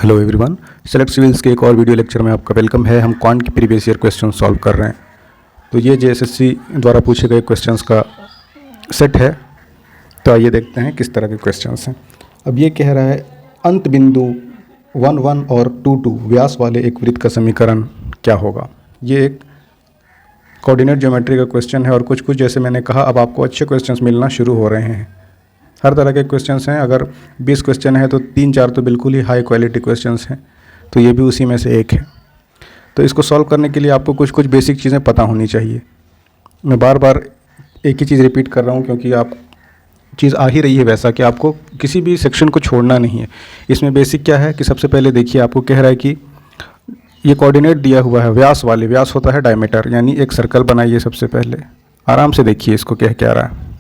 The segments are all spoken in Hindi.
हेलो एवरीवन, सेलेक्ट सिविल्स के एक और वीडियो लेक्चर में आपका वेलकम है। हम क्वांट की प्रीवियस ईयर क्वेश्चन सॉल्व कर रहे हैं। तो ये जेएसएससी द्वारा पूछे गए क्वेश्चंस का सेट है। तो आइए देखते हैं किस तरह के क्वेश्चंस हैं। अब ये कह रहा है अंत बिंदु 1 1 और 2 2 व्यास वाले एक वृत्त का समीकरण क्या होगा। ये एक कोऑर्डिनेट ज्योमेट्री का क्वेश्चन है और कुछ कुछ जैसे मैंने कहा अब आपको अच्छे क्वेश्चंस मिलना शुरू हो रहे हैं। हर तरह के क्वेश्चंस हैं। अगर 20 क्वेश्चन है तो 3-4 तो बिल्कुल ही हाई क्वालिटी क्वेश्चंस हैं, तो ये भी उसी में से एक है। तो इसको सॉल्व करने के लिए आपको कुछ कुछ बेसिक चीज़ें पता होनी चाहिए। मैं बार बार एक ही चीज़ रिपीट कर रहा हूँ क्योंकि आप चीज़ आ ही रही है वैसा कि आपको किसी भी सेक्शन को छोड़ना नहीं है। इसमें बेसिक क्या है कि सबसे पहले देखिए, आपको कह रहा है कि ये कोऑर्डिनेट दिया हुआ है व्यास वाले। व्यास होता है डायमीटर, यानी एक सर्कल बनाइए। सबसे पहले आराम से देखिए इसको क्या रहा है।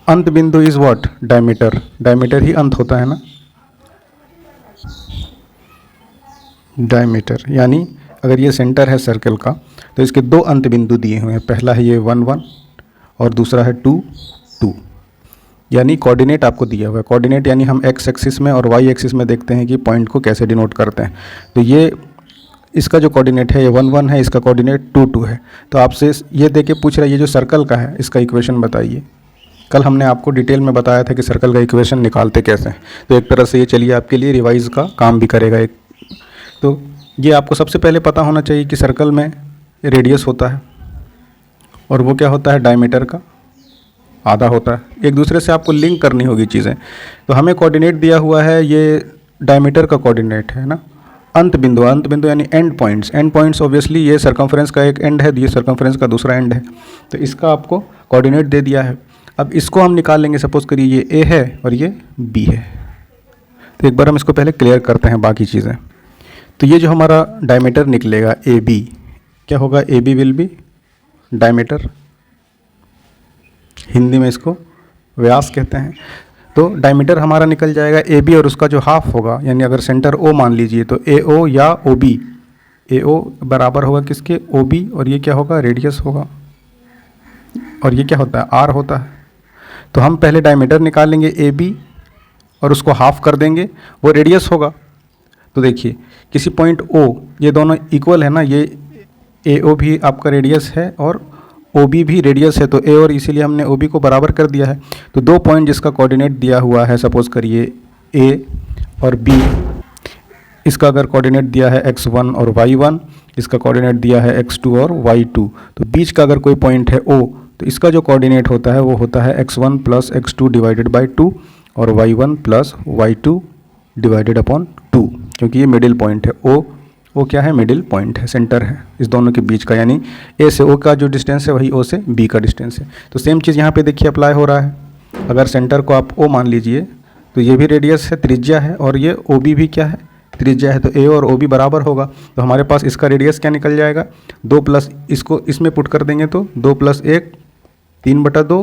अंत बिंदु इज व्हाट? डायमीटर। डायमीटर ही अंत होता है ना, डायमीटर। यानी अगर ये सेंटर है सर्कल का तो इसके दो अंत बिंदु दिए हुए हैं। पहला है ये 1 1 और दूसरा है 2 2। यानी कोऑर्डिनेट आपको दिया हुआ है। कोऑर्डिनेट यानी हम एक्स एक्सिस में और वाई एक्सिस में देखते हैं कि पॉइंट को कैसे डिनोट करते हैं। तो ये इसका जो कोऑर्डिनेट है ये 1 1 है, इसका कोऑर्डिनेट 2 2 है। तो आपसे ये दे के पूछ रहा है ये जो सर्कल का है इसका इक्वेशन बताइए। कल हमने आपको डिटेल में बताया था कि सर्कल का इक्वेशन निकालते कैसे हैं। तो एक तरह से ये चलिए आपके लिए रिवाइज का काम भी करेगा एक। तो ये आपको सबसे पहले पता होना चाहिए कि सर्कल में रेडियस होता है और वो क्या होता है? डायमीटर का आधा होता है। एक दूसरे से आपको लिंक करनी होगी चीज़ें। तो हमें कोऑर्डिनेट दिया हुआ है, ये डायमीटर का कोऑर्डिनेट है ना। अंत बिंदु यानी and points. And points obviously ये सर्कमफ्रेंस का एक एंड है, ये सर्कमफ्रेंस का दूसरा एंड है। तो इसका आपको कोऑर्डिनेट दे दिया है। अब इसको हम निकाल लेंगे। सपोज करिए ये ए है और ये बी है। तो एक बार हम इसको पहले क्लियर करते हैं बाकी चीज़ें। तो ये जो हमारा डायमीटर निकलेगा ए बी, क्या होगा? A B will be diameter, Hindi में इसको व्यास कहते हैं। तो डायमीटर हमारा निकल जाएगा ए बी और उसका जो हाफ होगा, यानी अगर सेंटर ओ मान लीजिए तो ए ओ या ओ बी। ए ओ बराबर होगा किसके? O B. और ये क्या होगा? रेडियस होगा। और ये क्या होता है? आर होता है। तो हम पहले डायमीटर निकाल लेंगे ए बी और उसको हाफ कर देंगे, वो रेडियस होगा। तो देखिए किसी पॉइंट ओ, ये दोनों इक्वल है ना, ये ए ओ भी आपका रेडियस है और ओ बी भी रेडियस है। तो ए और इसीलिए हमने ओ बी को बराबर कर दिया है। तो दो पॉइंट जिसका कोऑर्डिनेट दिया हुआ है, सपोज करिए ए और बी, इसका अगर कोऑर्डिनेट दिया है x1 और y1, इसका कोऑर्डिनेट दिया है x2 और y2, तो बीच का अगर कोई पॉइंट है O, तो इसका जो कोऑर्डिनेट होता है वो होता है x1 plus x2 divided by 2 और y1 plus y2 divided upon 2, क्योंकि ये मिडिल पॉइंट है। O क्या है? मिडिल पॉइंट है, सेंटर है इस दोनों के बीच का। यानी A से O का जो डिस्टेंस है वही O से B का डिस्टेंस है। तो सेम चीज़ यहाँ पे देखिए अप्लाई हो रहा है। अगर सेंटर को आप O मान लीजिए तो ये भी रेडियस है, त्रिज्या है, और ये OB भी क्या है? त्रिज्या है। तो ए और ओ बी बराबर होगा। तो हमारे पास इसका रेडियस क्या निकल जाएगा? 2 प्लस, इसको इसमें पुट कर देंगे तो 2 प्लस 1 3/2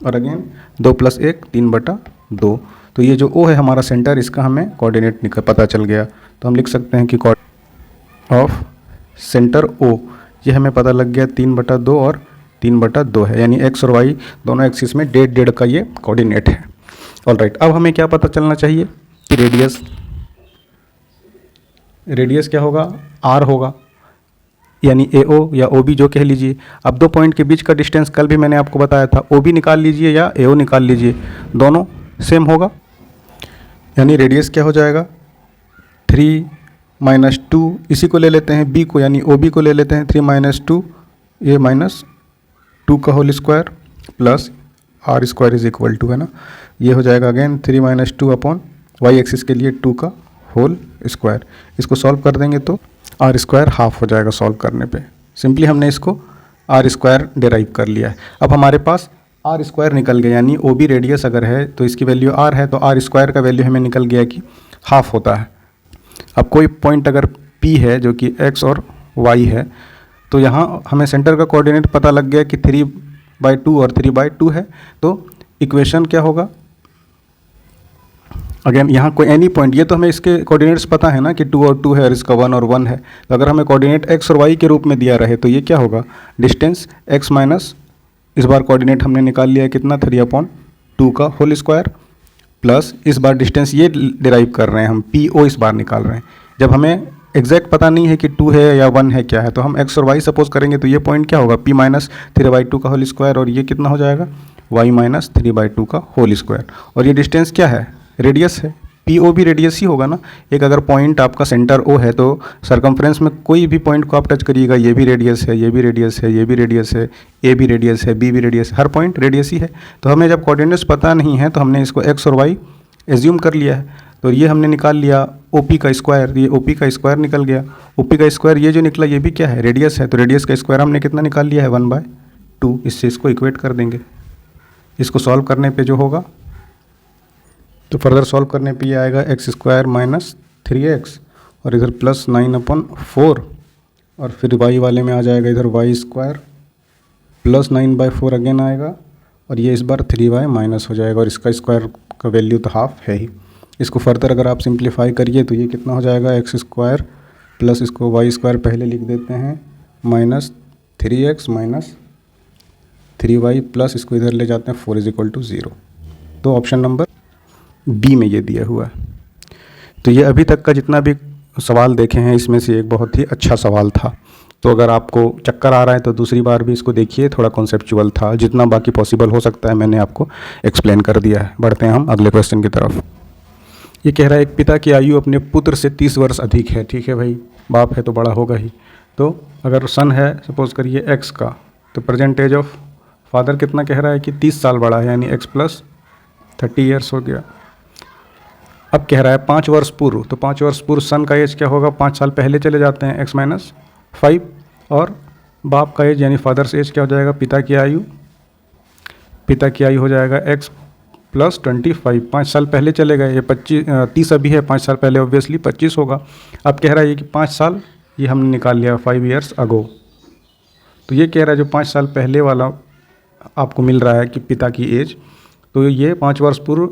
और अगेन 2 प्लस 1 3/2। तो ये जो ओ है हमारा सेंटर, इसका हमें कोऑर्डिनेट पता चल गया। तो हम लिख सकते हैं कि ऑफ सेंटर ओ, ये हमें पता लग गया 3/2 और 3/2 है। यानी एक्स और वाई दोनों एक्सिस में 1.5 का ये कोऑर्डिनेट है। ऑलराइट, अब हमें क्या पता चलना चाहिए कि रेडियस क्या होगा? आर होगा, यानी ए ओ या ओ बी जो कह लीजिए। अब दो पॉइंट के बीच का डिस्टेंस कल भी मैंने आपको बताया था, ओ बी निकाल लीजिए या ए ओ निकाल लीजिए, दोनों सेम होगा। यानी रेडियस क्या हो जाएगा? 3 - 2, इसी को ले लेते हैं बी को, यानी ओ बी को ले लेते हैं 3 - 2, ये -2 का whole square plus r square is equal to, है ना। ये हो जाएगा अगेन 3 - 2 अपॉन वाई एक्सिस के लिए 2 का होल स्क्वायर। इसको सॉल्व कर देंगे तो आर स्क्वायर हाफ हो जाएगा सॉल्व करने पे। सिंपली हमने इसको आर स्क्वायर डिराइव कर लिया है। अब हमारे पास आर स्क्वायर निकल गया, यानी ओ बी रेडियस अगर है तो इसकी वैल्यू आर है, तो आर स्क्वायर का वैल्यू हमें निकल गया कि हाफ होता है। अब कोई पॉइंट अगर पी है जो कि एक्स और वाई है, तो यहाँ हमें सेंटर का कोऑर्डिनेट पता लग गया कि 3/2 और 3/2 है। तो इक्वेशन क्या होगा? अगेन यहाँ कोई एनी पॉइंट, ये तो हमें इसके कोऑर्डिनेट्स पता है ना कि 2 और 2 है और इसका 1 और 1 है। तो अगर हमें कोऑर्डिनेट एक्स और वाई के रूप में दिया रहे तो ये क्या होगा? डिस्टेंस एक्स माइनस, इस बार कोऑर्डिनेट हमने निकाल लिया है कितना? 3/2 का होल स्क्वायर प्लस इस बार डिस्टेंस ये डिराइव कर रहे हैं हम, पी ओ इस बार निकाल रहे हैं। जब हमें एग्जैक्ट पता नहीं है कि 2 है या 1 है क्या है, तो हम x और y सपोज करेंगे, तो ये पॉइंट क्या होगा, p माइनस 3/2 का होल स्क्वायर, और ये कितना हो जाएगा y माइनस 3/2 का होल स्क्वायर। और ये डिस्टेंस क्या है, रेडियस है, पी ओ भी रेडियस ही होगा ना। एक अगर पॉइंट आपका सेंटर ओ है तो सरकमफ्रेंस में कोई भी पॉइंट को आप टच करिएगा, ये भी रेडियस है, ये भी रेडियस है, ये भी रेडियस है, ए भी रेडियस है, बी भी रेडियस है, हर पॉइंट रेडियस ही है। तो हमें जब कोऑर्डिनेट्स पता नहीं है तो हमने इसको एक्स और वाई एज्यूम कर लिया है, तो ये हमने निकाल लिया ओ पी का स्क्वायर, ये ओ पी का स्क्वायर निकल गया। ओ पी का स्क्वायर ये जो निकला ये भी क्या है, रेडियस है, तो रेडियस का स्क्वायर हमने कितना निकाल लिया है 1/2। इससे इसको इक्वेट कर देंगे। इसको सॉल्व करने पे जो होगा, तो फर्दर सॉल्व करने पे ये आएगा x² माइनस 3x और इधर प्लस 9/4, और फिर y वाले में आ जाएगा इधर y² प्लस 9/4 अगेन आएगा, और ये इस बार 3y माइनस हो जाएगा, और इसका स्क्वायर का वैल्यू तो हाफ है ही। इसको फर्दर अगर आप सिंप्लीफाई करिए तो ये कितना हो जाएगा, x² प्लस इसको y² पहले लिख देते हैं minus 3x minus 3y plus इसको इधर ले जाते हैं 4 = 0। तो ऑप्शन नंबर बी में ये दिया हुआ है। तो ये अभी तक का जितना भी सवाल देखे हैं इसमें से एक बहुत ही अच्छा सवाल था। तो अगर आपको चक्कर आ रहा है तो दूसरी बार भी इसको देखिए, थोड़ा कॉन्सेप्चुअल था, जितना बाकी पॉसिबल हो सकता है मैंने आपको एक्सप्लेन कर दिया है। बढ़ते हैं हम अगले क्वेश्चन की तरफ। ये कह रहा है एक पिता की आयु अपने पुत्र से 30 वर्ष अधिक है। ठीक है भाई, बाप है तो बड़ा होगा ही। तो अगर सन है सपोज करिए x का, तो प्रेजेंट एज ऑफ फादर कितना कह रहा है कि 30 साल बड़ा है, यानी x + 30 ईयर्स हो गया। अब कह रहा है 5 वर्ष पूर्व, तो 5 वर्ष पूर्व सन का एज क्या होगा, 5 साल पहले चले जाते हैं, x - 5, और बाप का एज यानी फादर्स एज क्या हो जाएगा, पिता की आयु हो जाएगा x + 25, 5 साल पहले चले गए, ये 30 अभी है, 5 साल पहले ऑब्वियसली 25 होगा। अब कह रहा है ये कि 5 साल ये हमने निकाल लिया 5 ईयर्स अगो। तो ये कह रहा है जो 5 साल पहले वाला आपको मिल रहा है कि पिता की एज, तो ये 5 वर्ष पूर्व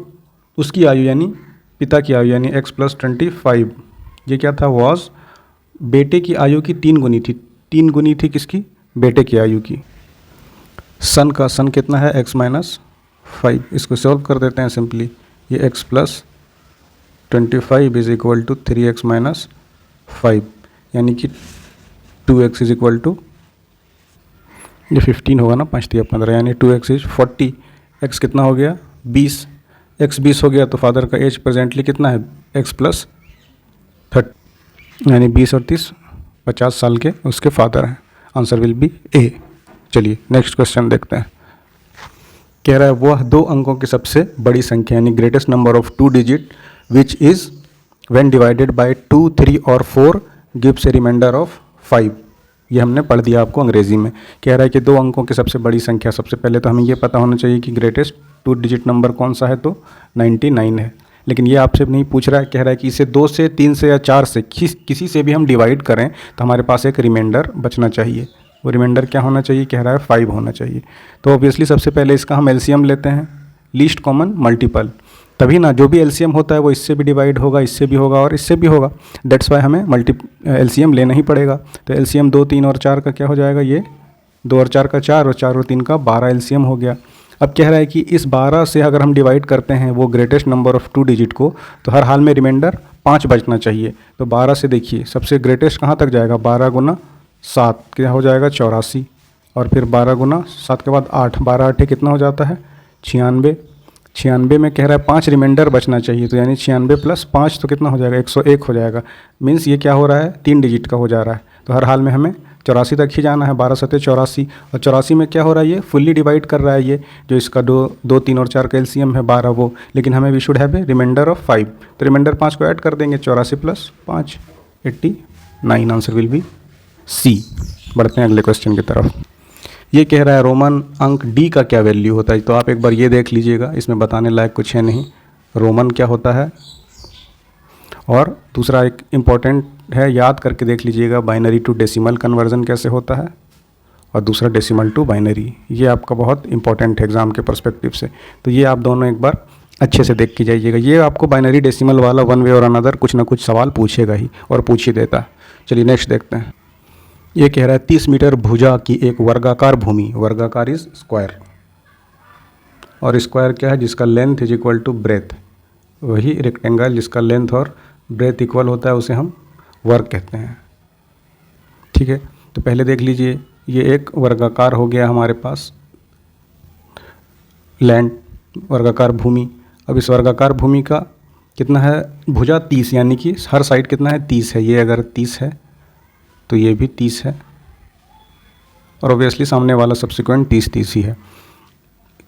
उसकी आयु यानी पिता की आयु यानी x + 25, ये क्या था, वॉज बेटे की आयु की 3 गुनी थी। 3 गुनी थी किसकी, बेटे की आयु की। सन का सन कितना है, x - 5। इसको सॉल्व कर देते हैं सिंपली, ये x + 25 = 3x - 5, यानी कि 2x = ये 15 होगा ना, 5 × 15, यानी 2x = 40। x कितना हो गया, 20। x 20 हो गया तो फादर का एज प्रेजेंटली कितना है, x + 30, यानी 20 और 30 50 साल के उसके फादर हैं। आंसर विल बी ए। चलिए नेक्स्ट क्वेश्चन देखते हैं। कह रहा है वह 2 अंकों की सबसे बड़ी संख्या यानी greatest number of 2 digit which is when divided by 2, 3 और 4 गिव्स ए रिमाइंडर ऑफ 5। ये हमने पढ़ दिया आपको अंग्रेजी में। कह रहा है कि 2 अंकों की सबसे बड़ी संख्या, सबसे पहले तो हमें ये पता होना चाहिए कि ग्रेटेस्ट 2 डिजिट नंबर कौन सा है, तो 99 है। लेकिन ये आपसे नहीं पूछ रहा है, कह रहा है कि इसे 2 से, 3 से या 4 से किसी से भी हम डिवाइड करें तो हमारे पास एक रिमाइंडर बचना चाहिए। वो रिमाइंडर क्या होना चाहिए, कह रहा है 5 होना चाहिए। तो ऑब्वियसली सबसे पहले इसका हम एलसीएम लेते हैं, लीस्ट कॉमन मल्टीपल, तभी ना जो भी एलसीएम होता है वो इससे भी डिवाइड होगा, इससे भी होगा और इससे भी होगा। दैट्स वाई हमें एलसीएम लेना ही पड़ेगा। तो एलसीएम 2, 3 और 4 का क्या हो जाएगा, ये 2 और 4 का 4 और 4 और 3 का 12 एलसीएम हो गया। अब कह रहा है कि इस 12 से अगर हम डिवाइड करते हैं वो ग्रेटेस्ट नंबर ऑफ 2 डिजिट को, तो हर हाल में रिमाइंडर 5 बचना चाहिए। तो 12 से देखिए सबसे ग्रेटेस्ट कहाँ तक जाएगा, 12 × 7 क्या हो जाएगा, 84, और फिर 12 × 7 के बाद 8, 12 8 कितना हो जाता है, 96। 96 में कह रहा है 5 रिमाइंडर बचना चाहिए, तो यानी 96 + 5 तो कितना हो जाएगा, 101 हो जाएगा। मीन्स ये क्या हो रहा है, 3 डिजिट का हो जा रहा है। तो हर हाल में हमें 84 तक ही जाना है, 12 × 7 = 84, और 84 में क्या हो रहा है, ये फुल्ली डिवाइड कर रहा है, ये जो इसका 2, 3 और 4 का एलसीएम है 12 वो, लेकिन हमें we should have a reminder of 5। तो रिमाइंडर 5 को ऐड कर देंगे, 84 + 5 89। Answer will be C. बढ़ते हैं अगले क्वेश्चन की तरफ। ये कह रहा है रोमन अंक डी का क्या वैल्यू होता है। तो आप एक बार ये देख लीजिएगा, इसमें बताने लायक कुछ है नहीं, रोमन क्या होता है। और दूसरा एक इम्पॉर्टेंट है, याद करके देख लीजिएगा, बाइनरी टू डेसिमल कन्वर्जन कैसे होता है, और दूसरा डेसिमल टू बाइनरी। ये आपका बहुत इंपॉर्टेंट है एग्ज़ाम के पर्सपेक्टिव से। तो ये आप दोनों एक बार अच्छे से देख के जाइएगा। ये आपको बाइनरी डेसिमल वाला वन वे और अनदर कुछ ना कुछ सवाल पूछेगा ही, और पूछ ही देता है। चलिए नेक्स्ट देखते हैं। ये कह रहा है 30 मीटर भुजा की एक वर्गाकार भूमि, वर्गाकार इज स्क्वायर, और स्क्वायर क्या है, जिसका लेंथ = ब्रेथ वही रेक्टेंगल जिसका लेंथ और ब्रेथ इक्वल होता है उसे हम वर्ग कहते हैं। ठीक है, तो पहले देख लीजिए, ये एक वर्गाकार हो गया हमारे पास लैंड, वर्गाकार भूमि। अब इस वर्गाकार भूमि का कितना है भुजा 30, यानी कि हर साइड कितना है 30 है। ये अगर 30 है तो ये भी 30 है, और ऑब्वियसली सामने वाला सब्सिक्वेंट 30 ही है।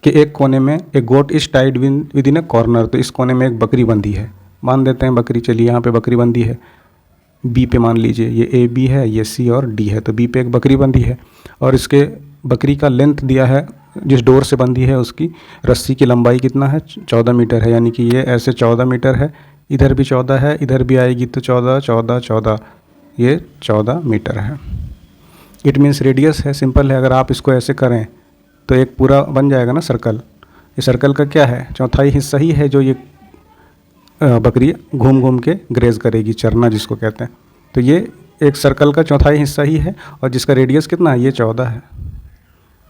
कि एक कोने में एक goat is tied within a corner, तो इस कोने में एक बकरी बंधी है, मान देते हैं बकरी, चलिए यहाँ पे बकरी बंधी है बी पे, मान लीजिए ये ए बी है, ये सी और डी है, तो बी पे एक बकरी बंधी है, और इसके बकरी का लेंथ दिया है, जिस डोर से बंधी है उसकी रस्सी की लंबाई कितना है 14 मीटर है, यानी कि ये ऐसे 14 मीटर है, इधर भी 14 है, इधर भी आएगी तो 14 14 14, ये 14 मीटर है। इट मीन्स रेडियस है, सिंपल है, अगर आप इसको ऐसे करें तो एक पूरा बन जाएगा ना सर्कल। ये सर्कल का क्या है, चौथाई हिस्सा ही है जो ये बकरी घूम घूम के ग्रेज करेगी, चरना जिसको कहते हैं। तो ये एक सर्कल का चौथाई हिस्सा ही है, और जिसका रेडियस कितना है, ये 14 है।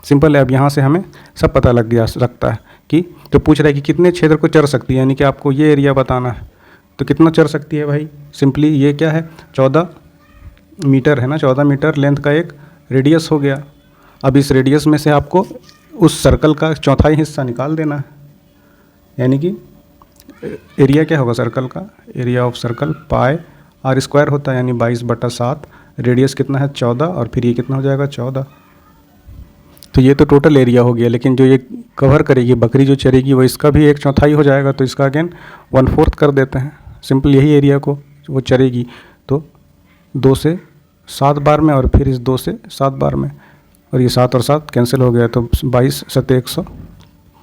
सिंपल है, अब यहाँ से हमें सब पता लग गया रखता है कि, तो पूछ रहा है कि कितने क्षेत्र को चर सकती है, यानी कि आपको ये एरिया बताना है, तो कितना चर सकती है भाई, सिंपली ये क्या है 14 मीटर है ना, 14 मीटर लेंथ का एक रेडियस हो गया। अब इस रेडियस में से आपको उस सर्कल का चौथाई हिस्सा निकाल देना है, यानी कि एरिया क्या होगा सर्कल का, area of circle pi r square होता है, यानी 22/7, रेडियस कितना है 14, और फिर ये कितना हो जाएगा 14। तो ये तो टोटल एरिया हो गया, लेकिन जो ये कवर करेगी बकरी जो चरेगी वो इसका भी एक चौथाई हो जाएगा, तो इसका अगेन 1/4 कर देते हैं। सिंपल यही एरिया को वो चरेगी, तो 2 से 7 बार में, और फिर इस 2 से 7 बार में, और ये 7 और 7 कैंसिल हो गया, तो 22 × 7 =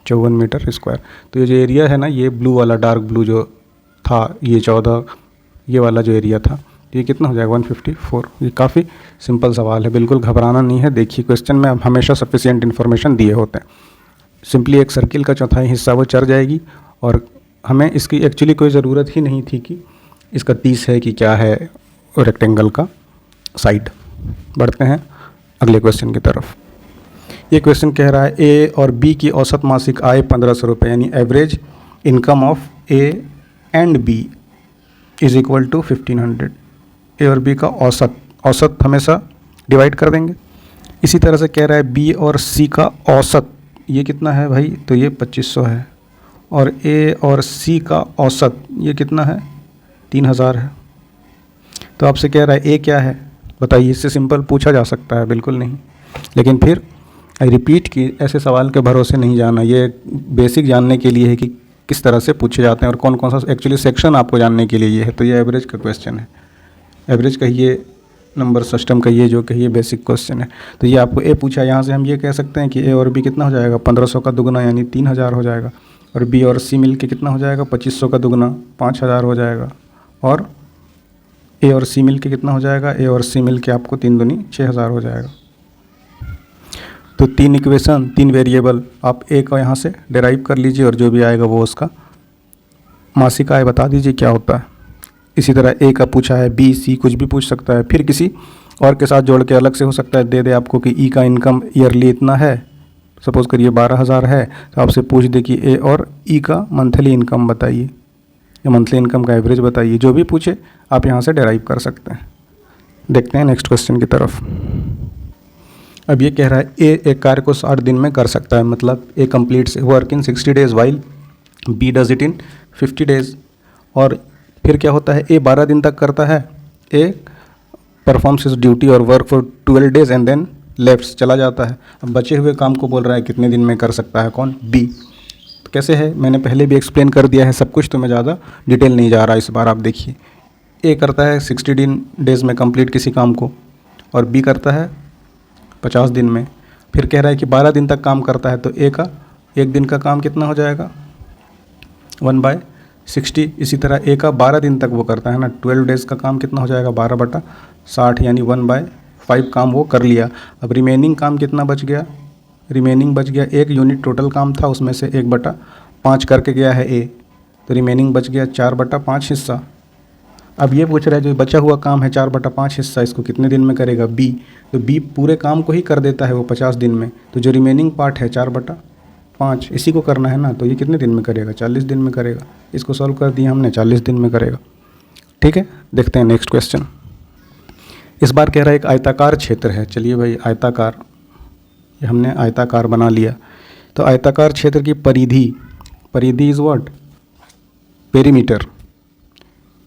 154 मीटर स्क्वायर। तो ये जो एरिया है ना, ये ब्लू वाला डार्क ब्लू जो था, ये 14, ये वाला जो एरिया था, ये कितना हो जाएगा 154। ये काफ़ी सिंपल सवाल है, बिल्कुल घबराना नहीं है। देखिए क्वेश्चन में हमेशा सफिशिएंट इन्फॉर्मेशन दिए होते हैं। सिंपली एक सर्किल का चौथाई हिस्सा वो चर जाएगी, और हमें इसकी एक्चुअली कोई ज़रूरत ही नहीं थी कि इसका 30 है कि क्या है रेक्टेंगल का साइड। बढ़ते हैं अगले क्वेश्चन की तरफ। ये क्वेश्चन कह रहा है ए और बी की औसत मासिक आय 1500 रुपये, यानी average income of A and B is equal to 1500। A और बी का औसत हमेशा डिवाइड कर देंगे। इसी तरह से कह रहा है बी और सी का औसत, ये कितना है भाई, तो ये 2500 है, और ए और सी का औसत ये कितना है 3000 है। तो आपसे कह रहा है ए क्या है बताइए, इससे सिंपल पूछा जा सकता है, बिल्कुल नहीं, लेकिन फिर आई रिपीट कि ऐसे सवाल के भरोसे नहीं जाना। ये बेसिक जानने के लिए है कि किस तरह से पूछे जाते हैं और कौन कौन सा एक्चुअली सेक्शन आपको जानने के लिए ये है। तो ये एवरेज का क्वेश्चन है, एवरेज कहिए, नंबर सिस्टम कहिए, जो कहिए, बेसिक क्वेश्चन है। तो ये आपको ए पूछा, यहाँ से हम ये कह सकते हैं कि ए और बी कितना हो जाएगा 1500 का दुगना यानी 3000 हो जाएगा, और बी और सी मिल के कितना हो जाएगा 2500 का दुगना 5000 हो जाएगा, और ए और सी मिल के कितना हो जाएगा, ए और सी मिल के आपको 3 दूनी 6000 हो जाएगा। तो 3 इक्वेशन 3 वेरिएबल आप ए का यहाँ से डिराइव कर लीजिए, और जो भी आएगा वो उसका मासिक आय बता दीजिए क्या होता है। इसी तरह ए का पूछा है, बी सी कुछ भी पूछ सकता है, फिर किसी और के साथ जोड़ के अलग से हो सकता है, दे दे आपको कि ई का इनकम ईयरली इतना है, सपोज करिए 12000 है, तो आपसे पूछ दे कि ए और ई का मंथली इनकम बताइए, या मंथली इनकम का एवरेज बताइए, जो भी पूछे आप यहाँ से डिराइव कर सकते हैं। देखते हैं नेक्स्ट क्वेश्चन की तरफ। अब ये कह रहा है ए एक कार्य को 60 दिन में कर सकता है, मतलब A completes work in 60 days while B does it in 50 days. और फिर क्या होता है, ए 12 दिन तक करता है, ए परफॉर्म्स हिज ड्यूटी और work for 12 days and then lefts, चला जाता है। अब बचे हुए काम को बोल रहा है कितने दिन में कर सकता है, कौन, बी। तो कैसे है, मैंने पहले भी एक्सप्लेन कर दिया है सब कुछ, तो मैं ज़्यादा डिटेल नहीं जा रहा इस बार। आप देखिए, ए करता है 60 डेज में कंप्लीट किसी काम को, और बी करता है 50 दिन में। फिर कह रहा है कि 12 दिन तक काम करता है, तो ए का 1 दिन का काम कितना हो जाएगा 1/60। इसी तरह ए का 12 दिन तक वो करता है ना, 12 डेज़ का काम कितना हो जाएगा 12/60, यानी 1/5 काम वो कर लिया। अब रिमेनिंग काम कितना बच गया, रिमेनिंग बच गया 1 यूनिट टोटल काम था, उसमें से 1/5 करके गया है ए, तो रिमेनिंग बच गया 4/5 हिस्सा। अब ये पूछ रहा है जो बचा हुआ काम है 4/5 हिस्सा, इसको कितने दिन में करेगा बी। तो बी पूरे काम को ही कर देता है वो 50 दिन में, तो जो रिमेनिंग पार्ट है 5, इसी को करना है ना, तो ये कितने दिन में करेगा? 40 दिन में करेगा। इसको सॉल्व कर दिया हमने, 40 दिन में करेगा। ठीक है, देखते हैं नेक्स्ट क्वेश्चन। इस बार कह रहा है एक आयताकार क्षेत्र है। चलिए भाई, आयताकार, ये हमने आयताकार बना लिया। तो आयताकार क्षेत्र की परिधि इज़ व्हाट? पेरीमीटर।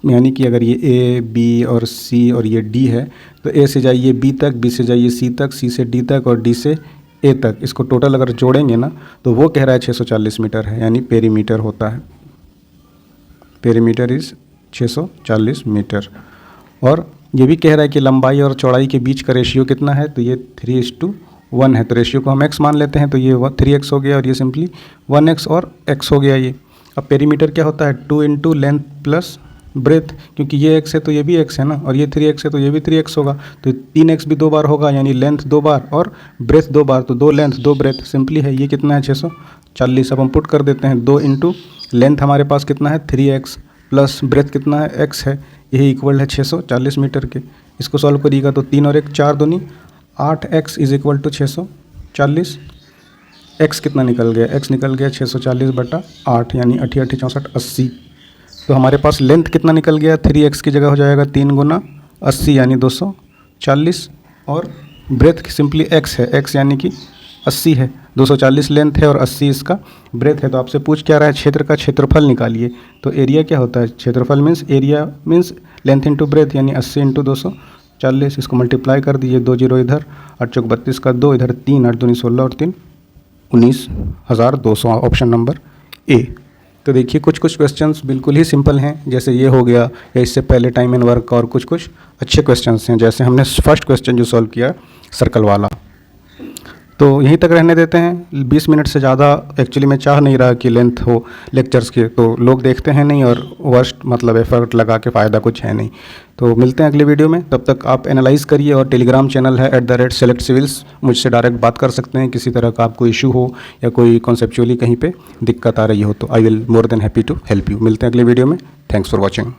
यानी कि अगर ये ए, बी और सी और ये डी है, तो ए से जाइए बी तक, बी से जाइए सी तक, सी से डी तक और डी से ए तक। इसको टोटल अगर जोड़ेंगे ना, तो वो कह रहा है 640 मीटर है, यानी पेरीमीटर होता है। Perimeter is 640 metre. और ये भी कह रहा है कि लंबाई और चौड़ाई के बीच का रेशियो कितना है? तो ये 3:1 है। तो रेशियो को हम x मान लेते हैं, तो ये 3x हो गया और ये सिंपली 1x और x हो गया ये। अब पेरीमीटर क्या होता है? 2 इंटू लेंथ प्लस ब्रेथ, क्योंकि ये x है तो ये भी x है ना, और ये 3x है तो ये भी 3x होगा। तो 3x भी 2 बार होगा, यानी लेंथ 2 बार और ब्रेथ 2 बार, तो 2 लेंथ 2 ब्रेथ सिंपली है। ये कितना है? 640। अब हम पुट कर देते हैं, 2 इंटू लेंथ हमारे पास कितना है? 3x प्लस ब्रेथ कितना है? x है। यही इक्वल है 640 मीटर के। इसको सॉल्व करिएगा तो 3 और 1 4 दूनी 8x is equal to 640। x कितना निकल गया? x निकल गया 640/8, यानी 8 8 64 80। तो हमारे पास लेंथ कितना निकल गया? 3x की जगह हो जाएगा 3 गुना 80 यानी 240, और ब्रेथ सिंपली x है, x यानी कि 80 है। 240 लेंथ है और 80 इसका ब्रेथ है। तो आपसे पूछ क्या रहा है? क्षेत्र का क्षेत्रफल निकालिए। तो एरिया क्या होता है? क्षेत्रफल means area means length into breadth, यानी 80 इंटू 240। इसको मल्टीप्लाई कर दीजिए, 2 जीरो इधर, 8 चौक 32 का 2 इधर, 3 8 दूनी 16 और 3 19,200, ऑप्शन नंबर ए। तो देखिए कुछ क्वेश्चंस बिल्कुल ही सिंपल हैं, जैसे ये हो गया, या इससे पहले टाइम एंड वर्क, और कुछ अच्छे क्वेश्चंस हैं, जैसे हमने फर्स्ट क्वेश्चन जो सॉल्व किया सर्कल वाला। तो यहीं तक रहने देते हैं। 20 मिनट से ज़्यादा एक्चुअली मैं चाह नहीं रहा कि लेंथ हो लेक्चर्स के, तो लोग देखते हैं नहीं, और वर्स्ट मतलब एफर्ट लगा के फ़ायदा कुछ है नहीं। तो मिलते हैं अगले वीडियो में, तब तक आप एनालाइज़ करिए। और टेलीग्राम चैनल है @SelectCivils, मुझसे डायरेक्ट बात कर सकते हैं। किसी तरह का आपको इशू हो या कोई कॉन्सेप्चुअली कहीं पर दिक्कत आ रही हो, तो I will more than happy to help you. मिलते हैं अगले वीडियो में। Thanks for watching.